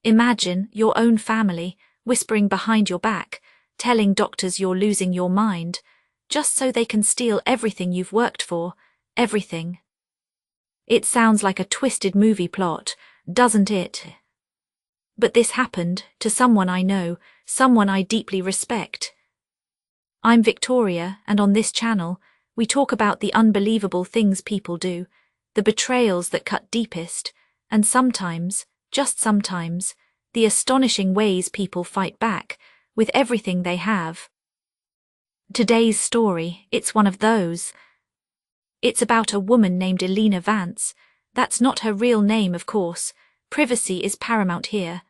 Imagine your own family whispering behind your back, telling doctors you're losing your mind, just so they can steal everything you've worked for, everything. It sounds like a twisted movie plot, doesn't it? But this happened to someone I know, someone I deeply respect. I'm Victoria, and on this channel, we talk about the unbelievable things people do, the betrayals that cut deepest, and sometimes, just sometimes, the astonishing ways people fight back with everything they have. Today's story, it's one of those. It's about a woman named Elena Vance. That's not her real name, of course. Privacy is paramount here.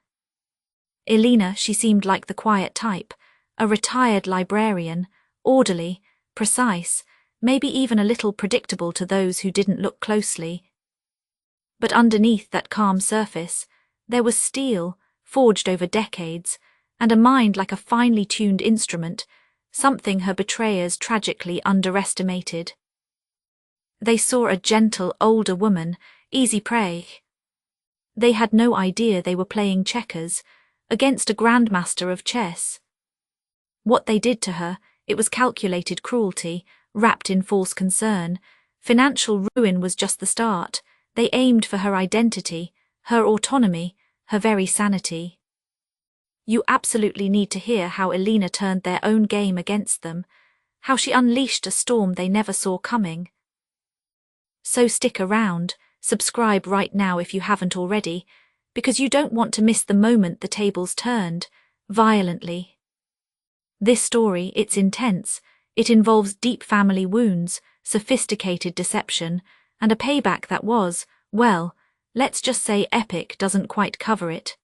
Elena, she seemed like the quiet type, a retired librarian, orderly, precise, maybe even a little predictable to those who didn't look closely. But underneath that calm surface, there was steel, forged over decades, and a mind like a finely tuned instrument, something her betrayers tragically underestimated. They saw a gentle, older woman, easy prey. They had no idea they were playing checkers against a grandmaster of chess. What they did to her, it was calculated cruelty, wrapped in false concern. Financial ruin was just the start. They aimed for her identity, her autonomy, her very sanity. You absolutely need to hear how Elena turned their own game against them, how she unleashed a storm they never saw coming. So stick around, subscribe right now if you haven't already, because you don't want to miss the moment the tables turned, violently. This story, it's intense. It involves deep family wounds, sophisticated deception, and a payback that was, well, let's just say epic doesn't quite cover it.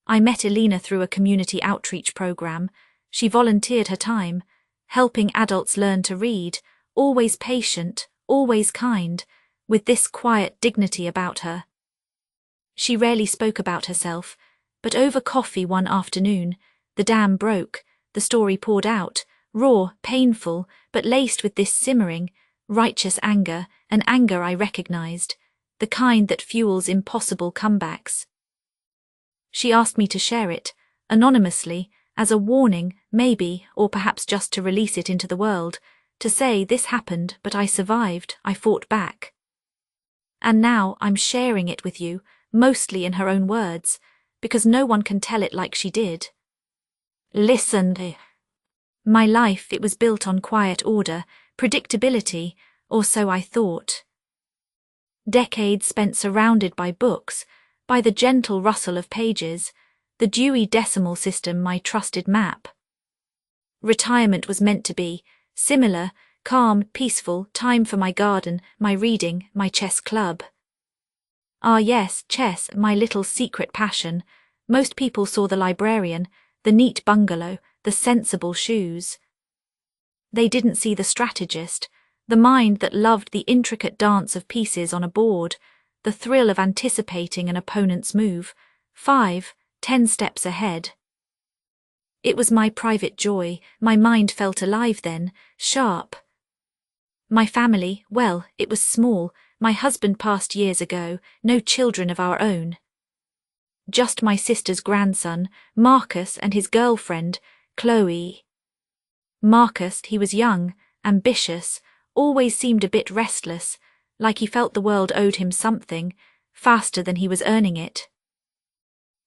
I met Elena through a community outreach program. She volunteered her time, helping adults learn to read, always patient, always kind, with this quiet dignity about her. She rarely spoke about herself, but over coffee one afternoon, the dam broke, the story poured out, raw, painful, but laced with this simmering, righteous anger, an anger I recognized, the kind that fuels impossible comebacks. She asked me to share it, anonymously, as a warning, maybe, or perhaps just to release it into the world, to say this happened, but I survived, I fought back. And now I'm sharing it with you, mostly in her own words, because no one can tell it like she did. Listen. My life, it was built on quiet order, predictability, or so I thought. Decades spent surrounded by books, by the gentle rustle of pages, the Dewey Decimal System my trusted map. Retirement was meant to be similar, calm, peaceful, time for my garden, my reading, my chess club. Ah yes, chess, my little secret passion. Most people saw the librarian, the neat bungalow, the sensible shoes. They didn't see the strategist, the mind that loved the intricate dance of pieces on a board, the thrill of anticipating an opponent's move, 5, 10 steps ahead. It was my private joy, my mind felt alive then, sharp. My family, well, it was small, my husband passed years ago, no children of our own. Just my sister's grandson, Marcus, and his girlfriend, Chloe. Marcus, he was young, ambitious, always seemed a bit restless, like he felt the world owed him something, faster than he was earning it.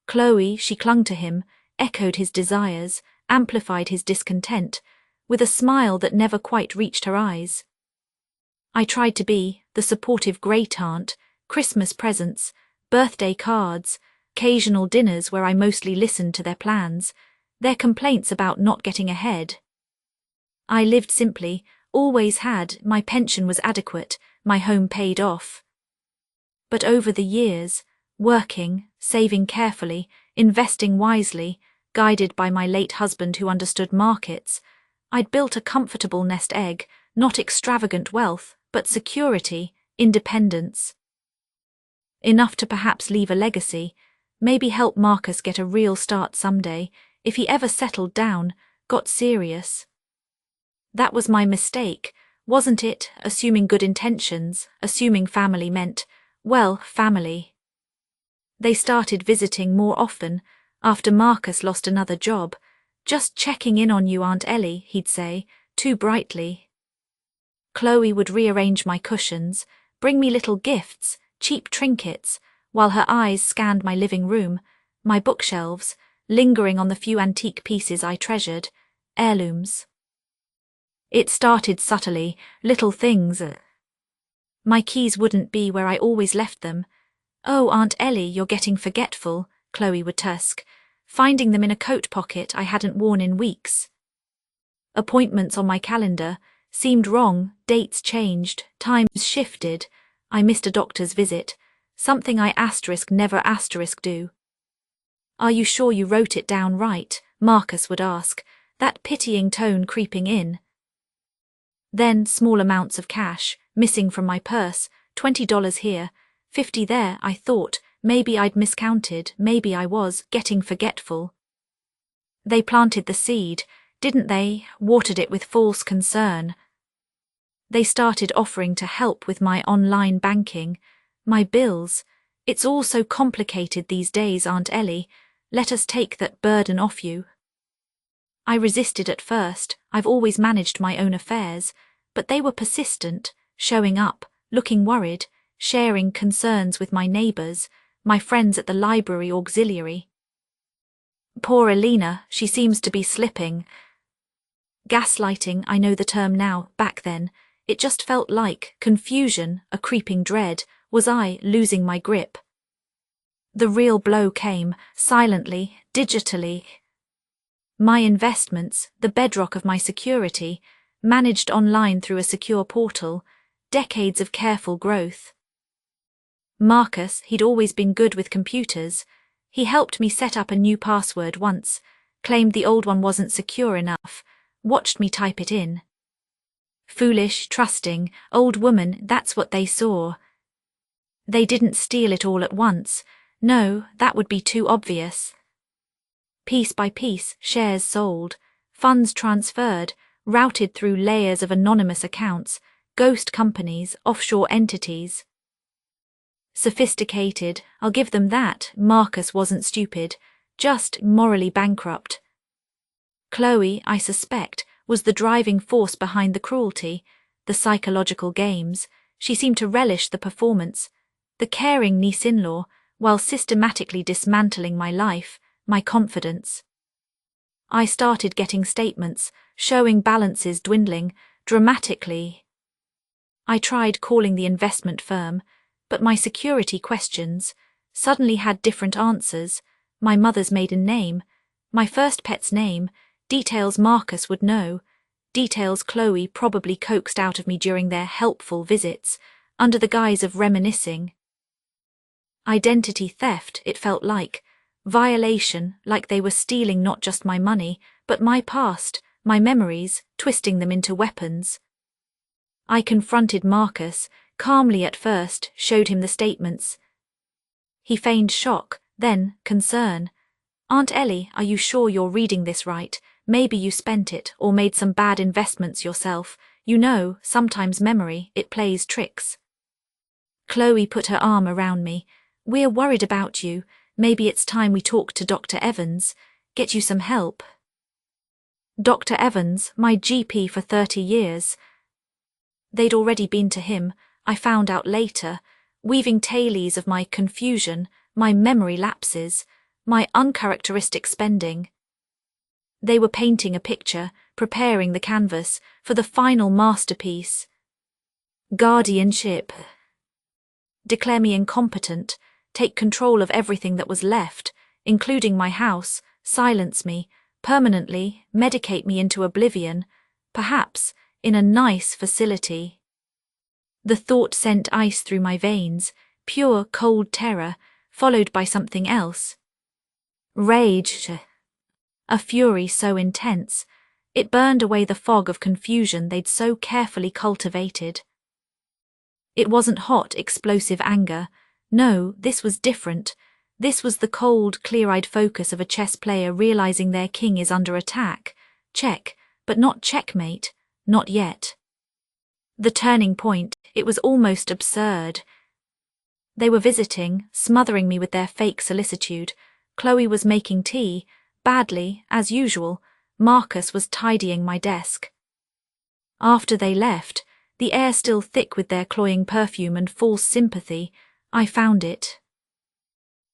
Chloe, she clung to him, echoed his desires, amplified his discontent, with a smile that never quite reached her eyes. I tried to be the supportive great aunt, Christmas presents, birthday cards, occasional dinners where I mostly listened to their plans, their complaints about not getting ahead. I lived simply, always had, my pension was adequate, my home paid off. But over the years, working, saving carefully, investing wisely, guided by my late husband who understood markets, I'd built a comfortable nest egg, not extravagant wealth, but security, independence. Enough to perhaps leave a legacy, maybe help Marcus get a real start someday, if he ever settled down, got serious. That was my mistake, wasn't it, assuming good intentions, assuming family meant, well, family. They started visiting more often after Marcus lost another job. "Just checking in on you, Aunt Ellie," he'd say, too brightly. Chloe would rearrange my cushions, bring me little gifts, cheap trinkets, while her eyes scanned my living room, my bookshelves, lingering on the few antique pieces I treasured, heirlooms. It started subtly, little things. My keys wouldn't be where I always left them. "Oh, Aunt Ellie, you're getting forgetful," Chloe would tusk, finding them in a coat pocket I hadn't worn in weeks. Appointments on my calendar seemed wrong, dates changed, times shifted. I missed a doctor's visit, something I never do. "Are you sure you wrote it down right?" Marcus would ask, that pitying tone creeping in. Then small amounts of cash, missing from my purse, $20 here, $50 there. I thought, maybe I'd miscounted, maybe I was getting forgetful. They planted the seed, didn't they? Watered it with false concern. They started offering to help with my online banking, my bills. "It's all so complicated these days, Aunt Ellie. Let us take that burden off you." I resisted at first. I've always managed my own affairs, but they were persistent, showing up, looking worried, sharing concerns with my neighbours, my friends at the library auxiliary. "Poor Alina, she seems to be slipping." Gaslighting, I know the term now. Back then, it just felt like confusion, a creeping dread. Was I losing my grip? The real blow came, silently, digitally. My investments, the bedrock of my security, managed online through a secure portal, decades of careful growth. Marcus, he'd always been good with computers. He helped me set up a new password once, claimed the old one wasn't secure enough, watched me type it in. Foolish, trusting, old woman, that's what they saw. They didn't steal it all at once. No, that would be too obvious. Piece by piece, shares sold, funds transferred, routed through layers of anonymous accounts, ghost companies, offshore entities. Sophisticated, I'll give them that. Marcus wasn't stupid, just morally bankrupt. Chloe, I suspect, was the driving force behind the cruelty, the psychological games. She seemed to relish the performance, the caring niece-in-law, while systematically dismantling my life, my confidence. I started getting statements, showing balances dwindling, dramatically. I tried calling the investment firm, but my security questions suddenly had different answers. My mother's maiden name, my first pet's name, details Marcus would know, details Chloe probably coaxed out of me during their helpful visits, under the guise of reminiscing. Identity theft, it felt like. Violation, like they were stealing not just my money, but my past, my memories, twisting them into weapons. I confronted Marcus, calmly at first, showed him the statements. He feigned shock, then concern. "Aunt Ellie, are you sure you're reading this right? Maybe you spent it or made some bad investments yourself. You know, sometimes memory, it plays tricks." Chloe put her arm around me. "We're worried about you. Maybe it's time we talk to Dr. Evans, get you some help." Dr. Evans, my GP for 30 years. They'd already been to him, I found out later, weaving tales of my confusion, my memory lapses, my uncharacteristic spending. They were painting a picture, preparing the canvas for the final masterpiece. Guardianship. Declare me incompetent, take control of everything that was left, including my house, silence me, permanently, medicate me into oblivion, perhaps, in a nice facility. The thought sent ice through my veins, pure cold terror, followed by something else. Rage. A fury so intense, it burned away the fog of confusion they'd so carefully cultivated. It wasn't hot, explosive anger. No, this was different. This was the cold, clear-eyed focus of a chess player realizing their king is under attack. Check, but not checkmate. Not yet. The turning point, it was almost absurd. They were visiting, smothering me with their fake solicitude. Chloe was making tea, badly, as usual. Marcus was tidying my desk. After they left, the air still thick with their cloying perfume and false sympathy, I found it.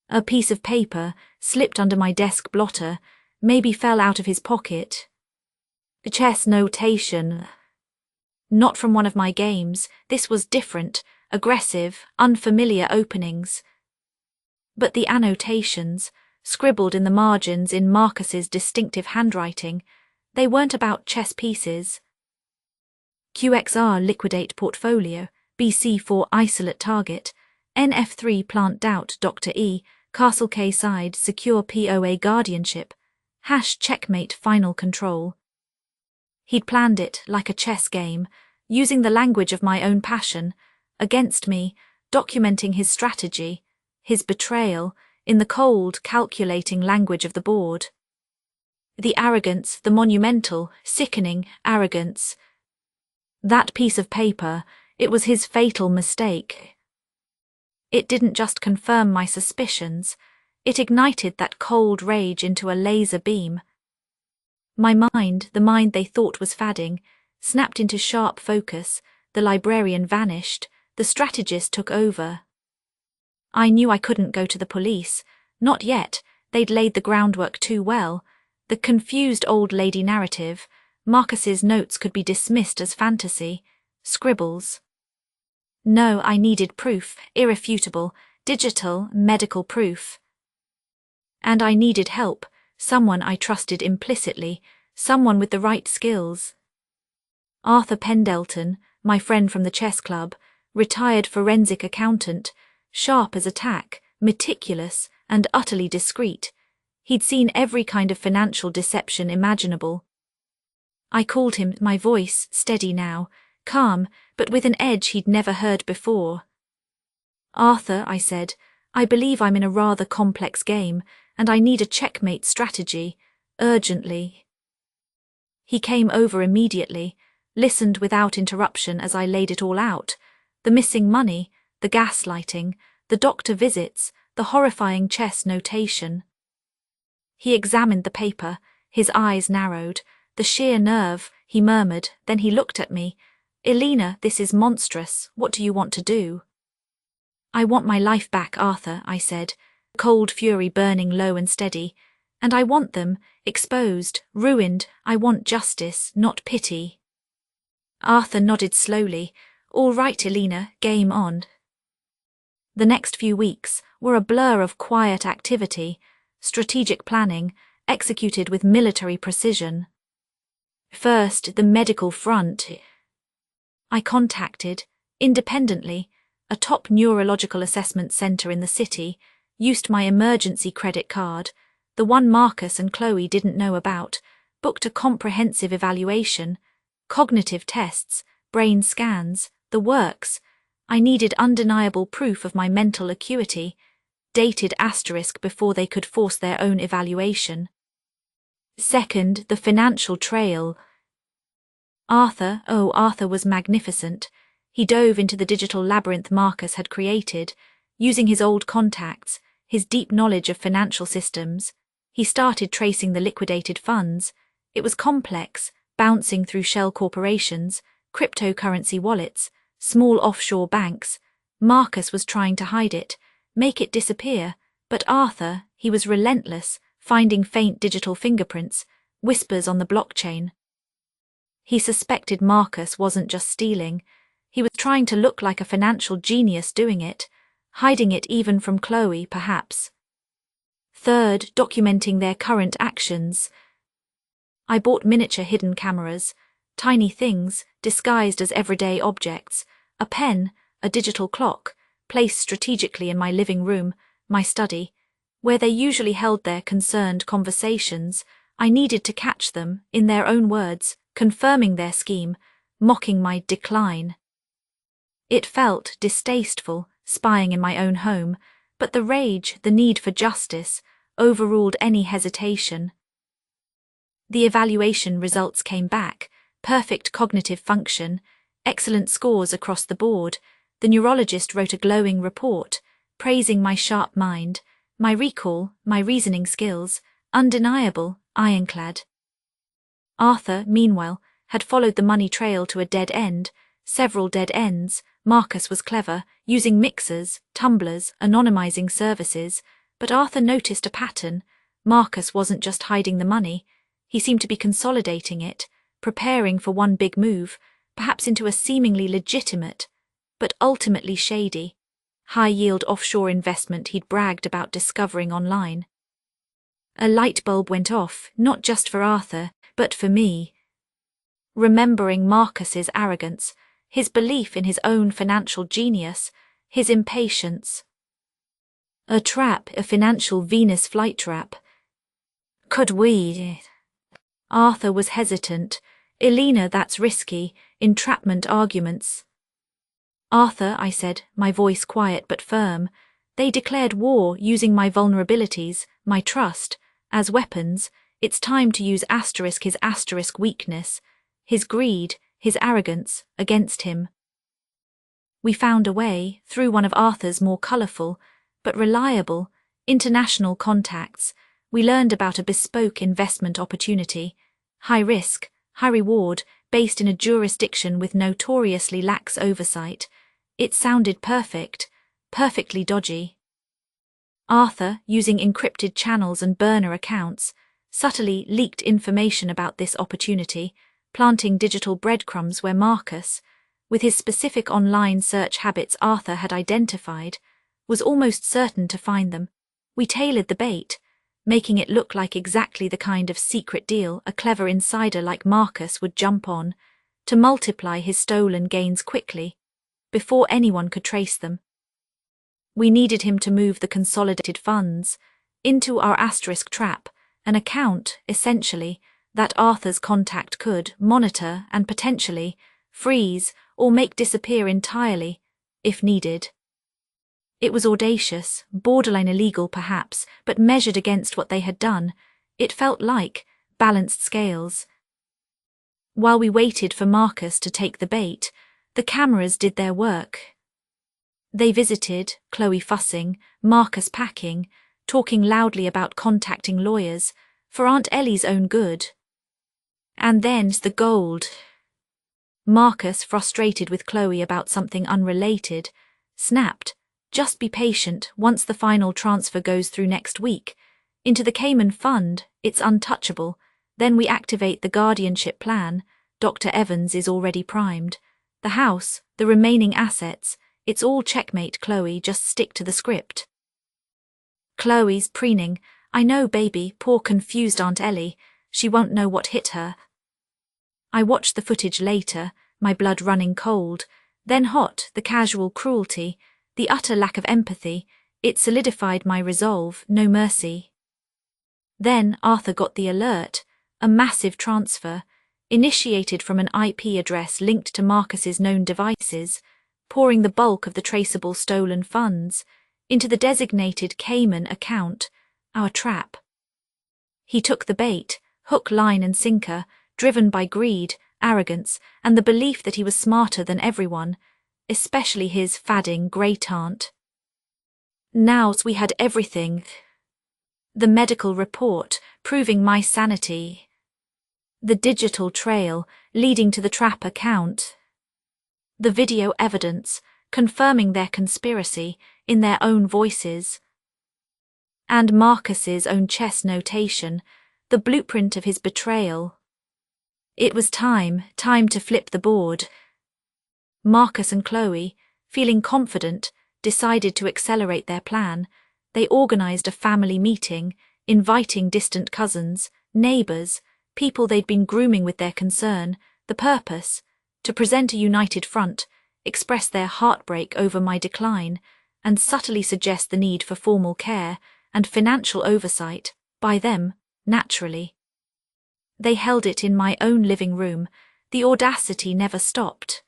A piece of paper slipped under my desk blotter, maybe fell out of his pocket. Chess notation. Not from one of my games, this was different, aggressive, unfamiliar openings. But the annotations, scribbled in the margins in Marcus's distinctive handwriting, they weren't about chess pieces. QXR liquidate portfolio, BC4 isolate target, NF3 plant doubt Dr. E, Castle K side secure POA guardianship, # checkmate final control. He'd planned it like a chess game, using the language of my own passion, against me, documenting his strategy, his betrayal, in the cold, calculating language of the board. The arrogance, the monumental, sickening arrogance. That piece of paper, it was his fatal mistake. It didn't just confirm my suspicions, it ignited that cold rage into a laser beam. My mind, the mind they thought was fadding, snapped into sharp focus, the librarian vanished, the strategist took over. I knew I couldn't go to the police, not yet, they'd laid the groundwork too well. The confused old lady narrative, Marcus's notes could be dismissed as fantasy, scribbles. No, I needed proof, irrefutable, digital, medical proof. And I needed help, someone I trusted implicitly, someone with the right skills. Arthur Pendleton, my friend from the chess club, retired forensic accountant, sharp as a tack, meticulous and utterly discreet. He'd seen every kind of financial deception imaginable. I called him, my voice steady now, calm, but with an edge he'd never heard before. Arthur, I said, I believe I'm in a rather complex game, and I need a checkmate strategy, urgently. He came over immediately, listened without interruption as I laid it all out, the missing money, the gaslighting, the doctor visits, the horrifying chess notation. He examined the paper, his eyes narrowed, the sheer nerve, he murmured, then he looked at me. Elena, this is monstrous, what do you want to do? I want my life back, Arthur, I said, cold fury burning low and steady, and I want them, exposed, ruined, I want justice, not pity. Arthur nodded slowly. All right, Elena, game on. The next few weeks were a blur of quiet activity, strategic planning, executed with military precision. First, the medical front. I contacted, independently, a top neurological assessment centre in the city, used my emergency credit card, the one Marcus and Chloe didn't know about, booked a comprehensive evaluation, cognitive tests, brain scans, the works. I needed undeniable proof of my mental acuity, dated asterisk before they could force their own evaluation. Second, the financial trail. Arthur was magnificent. He dove into the digital labyrinth Marcus had created, using his old contacts, his deep knowledge of financial systems. He started tracing the liquidated funds. It was complex, bouncing through shell corporations, cryptocurrency wallets, small offshore banks. Marcus was trying to hide it, make it disappear, but Arthur, he was relentless, finding faint digital fingerprints, whispers on the blockchain. He suspected Marcus wasn't just stealing, he was trying to look like a financial genius doing it, hiding it even from Chloe, perhaps. Third, documenting their current actions. I bought miniature hidden cameras, tiny things disguised as everyday objects, a pen, a digital clock, placed strategically in my living room, my study, where they usually held their concerned conversations. I needed to catch them, in their own words, confirming their scheme, mocking my decline. It felt distasteful, spying in my own home, but the rage, the need for justice, overruled any hesitation. The evaluation results came back, perfect cognitive function, excellent scores across the board. The neurologist wrote a glowing report. praising my sharp mind, my recall, my reasoning skills, undeniable, ironclad. Arthur, meanwhile, had followed the money trail to a dead end, several dead ends. Marcus was clever, using mixers, tumblers, anonymizing services, but Arthur noticed a pattern. Marcus wasn't just hiding the money, he seemed to be consolidating it, preparing for one big move, perhaps into a seemingly legitimate, but ultimately shady, high-yield offshore investment he'd bragged about discovering online. A light bulb went off, not just for Arthur, but for me. Remembering Marcus's arrogance, his belief in his own financial genius, his impatience. A trap, a financial Venus flytrap. Could we? Arthur was hesitant. Elena, that's risky. Entrapment arguments. Arthur, I said, my voice quiet but firm. They declared war using my vulnerabilities, my trust, as weapons. It's time to use his asterisk weakness, his greed, his arrogance, against him. We found a way, through one of Arthur's more colourful, but reliable, international contacts. We learned about a bespoke investment opportunity, high risk, high reward, based in a jurisdiction with notoriously lax oversight. It sounded perfect, perfectly dodgy. Arthur, using encrypted channels and burner accounts, subtly leaked information about this opportunity, planting digital breadcrumbs where Marcus, with his specific online search habits Arthur had identified, was almost certain to find them. We tailored the bait, making it look like exactly the kind of secret deal a clever insider like Marcus would jump on, to multiply his stolen gains quickly, before anyone could trace them. We needed him to move the consolidated funds into our asterisk trap, an account, essentially, that Arthur's contact could monitor and potentially freeze or make disappear entirely, if needed. It was audacious, borderline illegal perhaps, but measured against what they had done, it felt like balanced scales. While we waited for Marcus to take the bait, the cameras did their work. They visited, Chloe fussing, Marcus packing, talking loudly about contacting lawyers, for Aunt Ellie's own good. And then's the gold. Marcus, frustrated with Chloe about something unrelated, snapped, "Just be patient, once the final transfer goes through next week. Into the Cayman Fund, it's untouchable. Then we activate the guardianship plan. Dr. Evans is already primed. The house, the remaining assets, it's all checkmate, Chloe, just stick to the script." Chloe's preening, "I know, baby, poor confused Aunt Ellie. She won't know what hit her." I watched the footage later, my blood running cold, then hot, the casual cruelty, the utter lack of empathy. It solidified my resolve, no mercy. Then Arthur got the alert, a massive transfer, initiated from an IP address linked to Marcus's known devices, pouring the bulk of the traceable stolen funds into the designated Cayman account, our trap. He took the bait, hook, line and sinker, driven by greed, arrogance, and the belief that he was smarter than everyone, especially his fadding great-aunt. Now we had everything. The medical report proving my sanity. The digital trail leading to the trap account. The video evidence confirming their conspiracy in their own voices. And Marcus's own chess notation, the blueprint of his betrayal. It was time to flip the board. Marcus and Chloe, feeling confident, decided to accelerate their plan. They organized a family meeting, inviting distant cousins, neighbors, people they'd been grooming with their concern. The purpose, to present a united front, express their heartbreak over my decline, and subtly suggest the need for formal care and financial oversight, by them, naturally. They held it in my own living room. The audacity never stopped.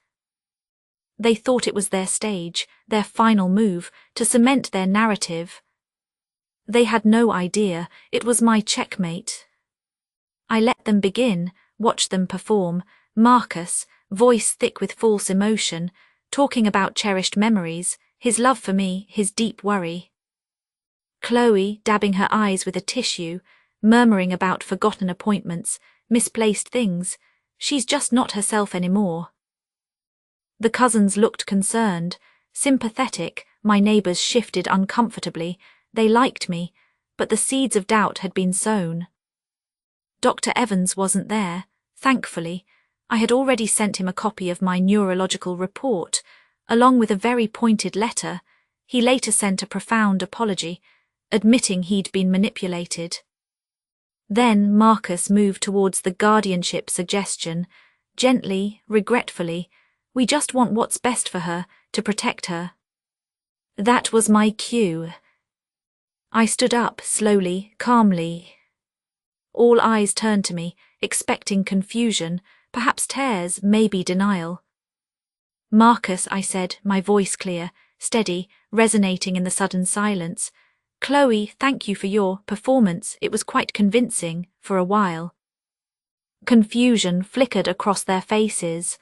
They thought it was their stage, their final move, to cement their narrative. They had no idea it was my checkmate. I let them begin, watched them perform. Marcus, voice thick with false emotion, talking about cherished memories, his love for me, his deep worry. Chloe, dabbing her eyes with a tissue, murmuring about forgotten appointments, misplaced things. She's just not herself anymore. The cousins looked concerned, sympathetic. My neighbours shifted uncomfortably. They liked me, but the seeds of doubt had been sown. Dr. Evans wasn't there, thankfully. I had already sent him a copy of my neurological report, along with a very pointed letter. He later sent a profound apology, admitting he'd been manipulated. Then Marcus moved towards the guardianship suggestion, gently, regretfully. We just want what's best for her, to protect her. That was my cue. I stood up slowly, calmly. All eyes turned to me, expecting confusion, perhaps tears, maybe denial. Marcus, I said, my voice clear, steady, resonating in the sudden silence. Chloe, thank you for your performance. It was quite convincing, for a while. Confusion flickered across their faces.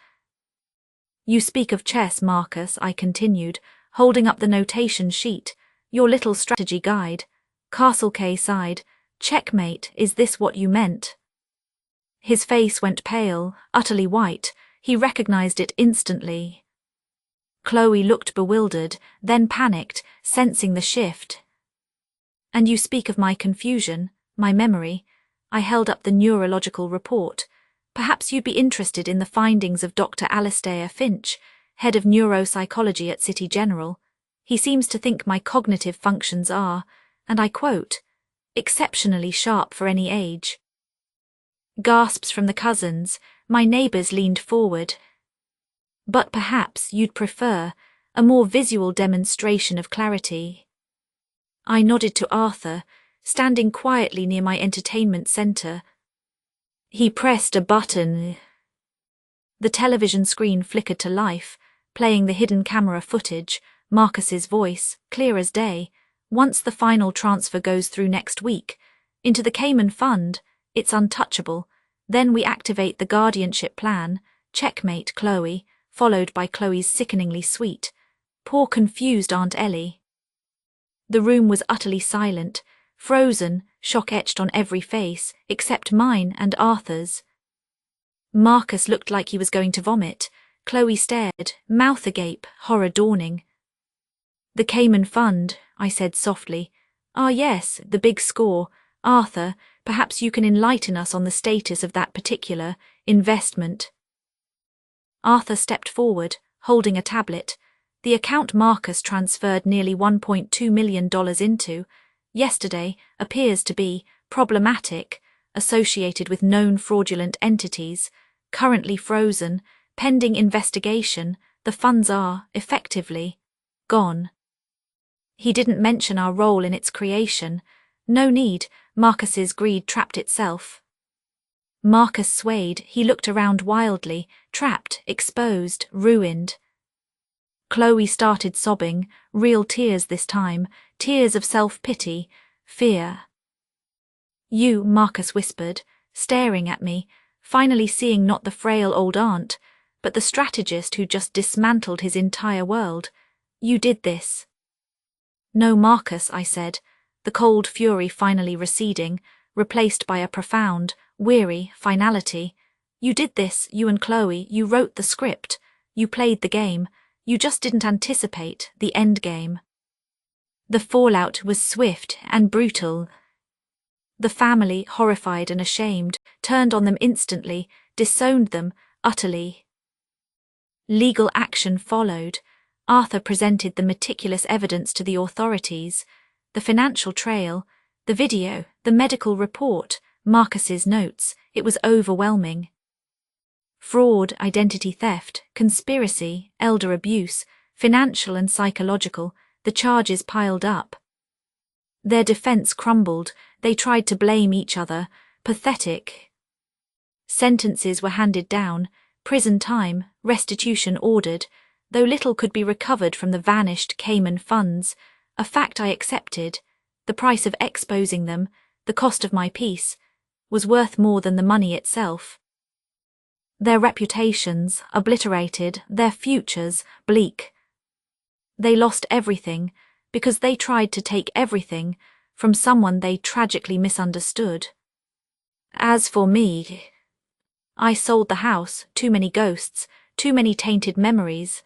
You speak of chess, Marcus, I continued, holding up the notation sheet. Your little strategy guide. Castle K sighed. Checkmate, is this what you meant? His face went pale, utterly white. He recognized it instantly. Chloe looked bewildered, then panicked, sensing the shift. And you speak of my confusion, my memory. I held up the neurological report. Perhaps you'd be interested in the findings of Dr. Alistair Finch, head of neuropsychology at City General. He seems to think my cognitive functions are, and I quote, exceptionally sharp for any age. Gasps from the cousins. My neighbours leaned forward. But perhaps you'd prefer a more visual demonstration of clarity. I nodded to Arthur, standing quietly near my entertainment centre. He pressed a button. The television screen flickered to life, playing the hidden camera footage, Marcus's voice, clear as day. Once the final transfer goes through next week, into the Cayman Fund, it's untouchable. Then we activate the guardianship plan, checkmate Chloe, followed by Chloe's sickeningly sweet, poor confused Aunt Ellie. The room was utterly silent, frozen, shock etched on every face, except mine and Arthur's. Marcus looked like he was going to vomit. Chloe stared, mouth agape, horror dawning. The Cayman Fund, I said softly. Ah yes, the big score. Arthur, perhaps you can enlighten us on the status of that particular investment. Arthur stepped forward, holding a tablet. The account Marcus transferred nearly $1.2 million into, yesterday, appears to be problematic, associated with known fraudulent entities, currently frozen, pending investigation. The funds are, effectively, gone. He didn't mention our role in its creation. No need, Marcus's greed trapped itself. Marcus swayed, he looked around wildly, trapped, exposed, ruined. Chloe started sobbing, real tears this time, tears of self-pity, fear. You, Marcus whispered, staring at me, finally seeing not the frail old aunt, but the strategist who just dismantled his entire world. You did this. No, Marcus, I said, the cold fury finally receding, replaced by a profound, weary finality. You did this, you and Chloe, you wrote the script, you played the game, you just didn't anticipate the end game. The fallout was swift and brutal. The family, horrified and ashamed, turned on them instantly, disowned them utterly. Legal action followed. Arthur presented the meticulous evidence to the authorities, the financial trail, the video, the medical report, Marcus's notes. It was overwhelming. Fraud, identity theft, conspiracy, elder abuse, financial and psychological, the charges piled up. Their defense crumbled, they tried to blame each other, pathetic. Sentences were handed down, prison time, restitution ordered, though little could be recovered from the vanished Cayman funds, a fact I accepted. The price of exposing them, the cost of my peace, was worth more than the money itself. Their reputations obliterated, their futures bleak. They lost everything because they tried to take everything from someone they tragically misunderstood. As for me, I sold the house, too many ghosts, too many tainted memories.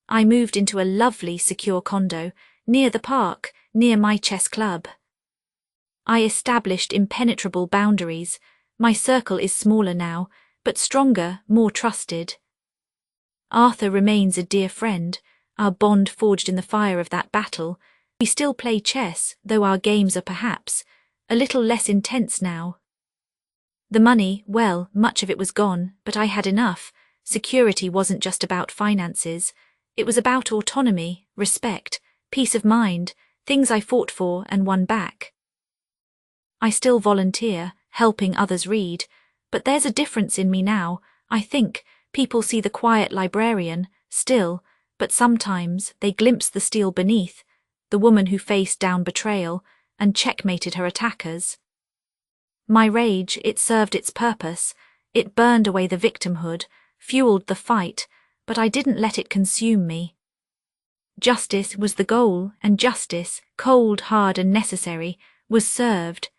I moved into a lovely, secure condo, near the park, near my chess club. I established impenetrable boundaries. My circle is smaller now, but stronger, more trusted. Arthur remains a dear friend, our bond forged in the fire of that battle. We still play chess, though our games are perhaps a little less intense now. The money, well, much of it was gone, but I had enough. Security wasn't just about finances. It was about autonomy, respect, peace of mind, things I fought for and won back. I still volunteer, helping others read, but there's a difference in me now. I think people see the quiet librarian, still, but sometimes they glimpse the steel beneath, the woman who faced down betrayal and checkmated her attackers. My rage, it served its purpose. It burned away the victimhood, fueled the fight, but I didn't let it consume me. Justice was the goal, and justice, cold, hard and necessary, was served.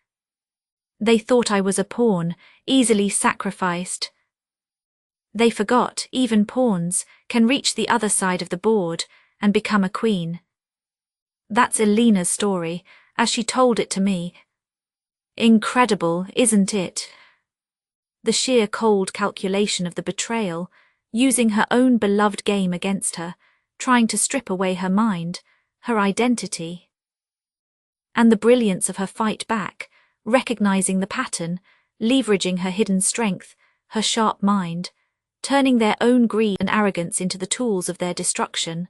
They thought I was a pawn, easily sacrificed. They forgot even pawns can reach the other side of the board and become a queen. That's Elena's story, as she told it to me. Incredible, isn't it? The sheer cold calculation of the betrayal, using her own beloved game against her, trying to strip away her mind, her identity. And the brilliance of her fight back, recognizing the pattern, leveraging her hidden strength, her sharp mind, turning their own greed and arrogance into the tools of their destruction.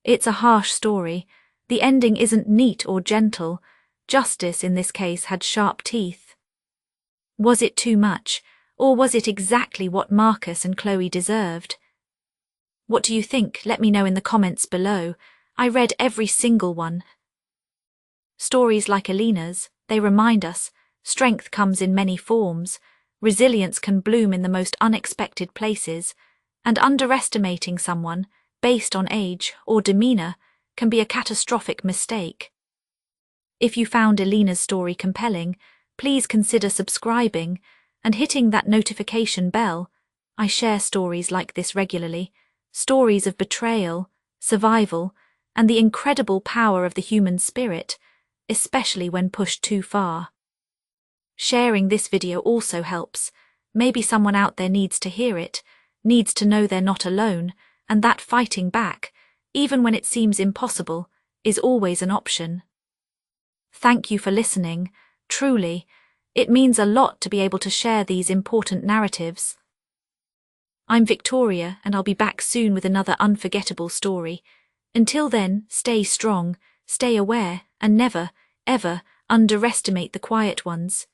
It's a harsh story. The ending isn't neat or gentle. Justice in this case had sharp teeth. Was it too much, or was it exactly what Marcus and Chloe deserved? What do you think? Let me know in the comments below. I read every single one. Stories like Elena's, they remind us, strength comes in many forms, resilience can bloom in the most unexpected places, and underestimating someone, based on age or demeanor, can be a catastrophic mistake. If you found Elena's story compelling, please consider subscribing and hitting that notification bell. I share stories like this regularly, stories of betrayal, survival, and the incredible power of the human spirit, especially when pushed too far. Sharing this video also helps. Maybe someone out there needs to hear it, needs to know they're not alone, and that fighting back, even when it seems impossible, is always an option. Thank you for listening. Truly, it means a lot to be able to share these important narratives. I'm Victoria, and I'll be back soon with another unforgettable story. Until then, stay strong, stay aware, and never, ever underestimate the quiet ones.